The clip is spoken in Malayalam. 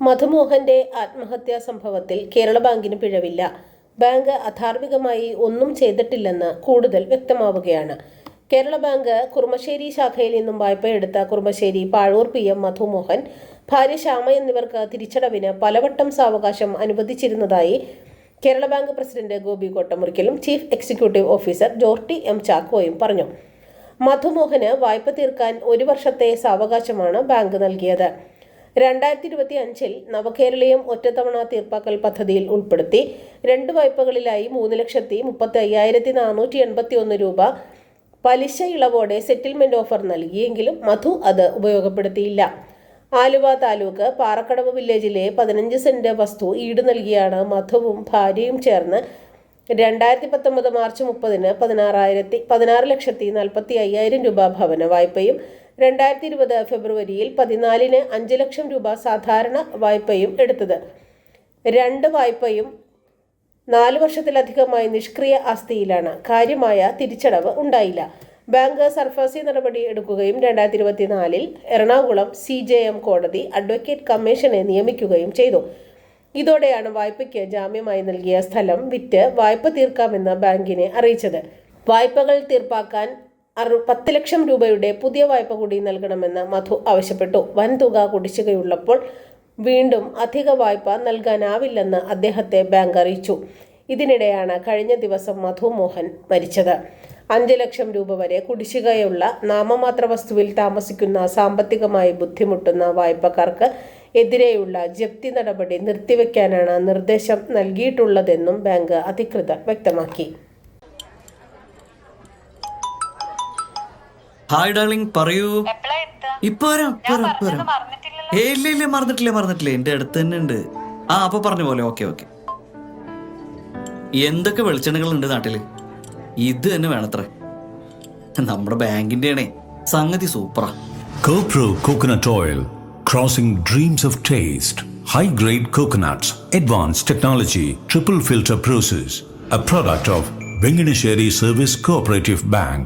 മധുമോഹന്റെ ആത്മഹത്യാ സംഭവത്തിൽ കേരള ബാങ്കിന് പിഴവില്ല. ബാങ്ക് അധാർമികമായി ഒന്നും ചെയ്തിട്ടില്ലെന്ന് കൂടുതൽ വ്യക്തമാവുകയാണ്. കേരള ബാങ്ക് കുറുമശ്ശേരി ശാഖയിൽ നിന്നും വായ്പയെടുത്ത കുറുമശ്ശേരി പാഴൂർ PM മധുമോഹൻ, ഭാര്യ ശ്യാമ എന്നിവർക്ക് തിരിച്ചടവിന് പലവട്ടം സാവകാശം അനുവദിച്ചിരുന്നതായി കേരള ബാങ്ക് പ്രസിഡന്റ് ഗോപി കോട്ടമുറിക്കലും chief executive officer Jorty M ചാക്കോയും പറഞ്ഞു. മധുമോഹന് വായ്പ തീർക്കാൻ 1 വർഷത്തെ സാവകാശമാണ് ബാങ്ക് നൽകിയത്. 2025 നവകേരളീയം ഒറ്റത്തവണ തീർപ്പാക്കൽ പദ്ധതിയിൽ ഉൾപ്പെടുത്തി 2 വായ്പകളിലായി 3,35,481 രൂപ പലിശ ഇളവോടെ സെറ്റിൽമെന്റ് ഓഫർ നൽകിയെങ്കിലും മധു അത് ഉപയോഗപ്പെടുത്തിയില്ല. ആലുവ താലൂക്ക് പാറക്കടവ് വില്ലേജിലെ 15 സെന്റ് വസ്തു ഈട് നൽകിയാണ് മധുവും ഭാര്യയും ചേർന്ന് 2019 മാർച്ച് 30-ന് 16,40,45,000 രൂപ ഭവന വായ്പയും 2020 ഫെബ്രുവരിയിൽ 14-ന് 5 ലക്ഷം രൂപ സാധാരണ വായ്പയും എടുത്തത്. 2 വായ്പയും 4 വർഷത്തിലധികമായി നിഷ്ക്രിയ ആസ്തിയിലാണ്. കാര്യമായ തിരിച്ചടവ് ഉണ്ടായില്ല. ബാങ്ക് സർഫാസി നടപടി എടുക്കുകയും 2024-ൽ എറണാകുളം CJM കോടതി അഡ്വക്കേറ്റ് കമ്മീഷനെ നിയമിക്കുകയും ചെയ്തു. ഇതോടെയാണ് വായ്പയ്ക്ക് ജാമ്യമായി നൽകിയ സ്ഥലം വിറ്റ് വായ്പ തീർക്കാമെന്ന് ബാങ്കിനെ അറിയിച്ചത്. വായ്പകൾ തീർപ്പാക്കാൻ 10 ലക്ഷം രൂപയുടെ പുതിയ വായ്പ കൂടി നൽകണമെന്ന് മധു ആവശ്യപ്പെട്ടു. വൻതുക കുടിശ്ശികയുള്ളപ്പോൾ വീണ്ടും അധിക വായ്പ നൽകാനാവില്ലെന്ന് അദ്ദേഹത്തെ ബാങ്ക് അറിയിച്ചു. ഇതിനിടെയാണ് കഴിഞ്ഞ ദിവസം മധുമോഹൻ മരിച്ചത്. 5 ലക്ഷം രൂപ വരെ കുടിശ്ശികയുള്ള നാമമാത്ര വസ്തുവിൽ താമസിക്കുന്ന സാമ്പത്തികമായി ബുദ്ധിമുട്ടുന്ന വായ്പക്കാർക്ക് എതിരെയുള്ള ജപ്തി നടപടി നിർത്തിവെക്കാനാണ് നിർദ്ദേശം നൽകിയിട്ടുള്ളതെന്നും ബാങ്ക് അധികൃതർ വ്യക്തമാക്കി. ഹായ് ഡാർലിംഗ്, പറയൂ. ഇപ്പൊ വരാം. ഇല്ല മറന്നിട്ടില്ല, എന്റെ അടുത്ത് തന്നെ ഉണ്ട്. അപ്പൊ പറഞ്ഞ പോലെ. ഓക്കെ. എന്തൊക്കെ വെളിച്ചെണ്ണകൾ ഉണ്ട് നാട്ടില്? ഇത് തന്നെ വേണത്രേ. നമ്മുടെ ബാങ്കിന്റെ ആണേ, സംഗതി സൂപ്പറാ. CoPro Coconut Oil, crossing dreams of taste. High-grade coconuts, advanced technology, triple filter process. A product of Venganesheri Service Cooperative Bank.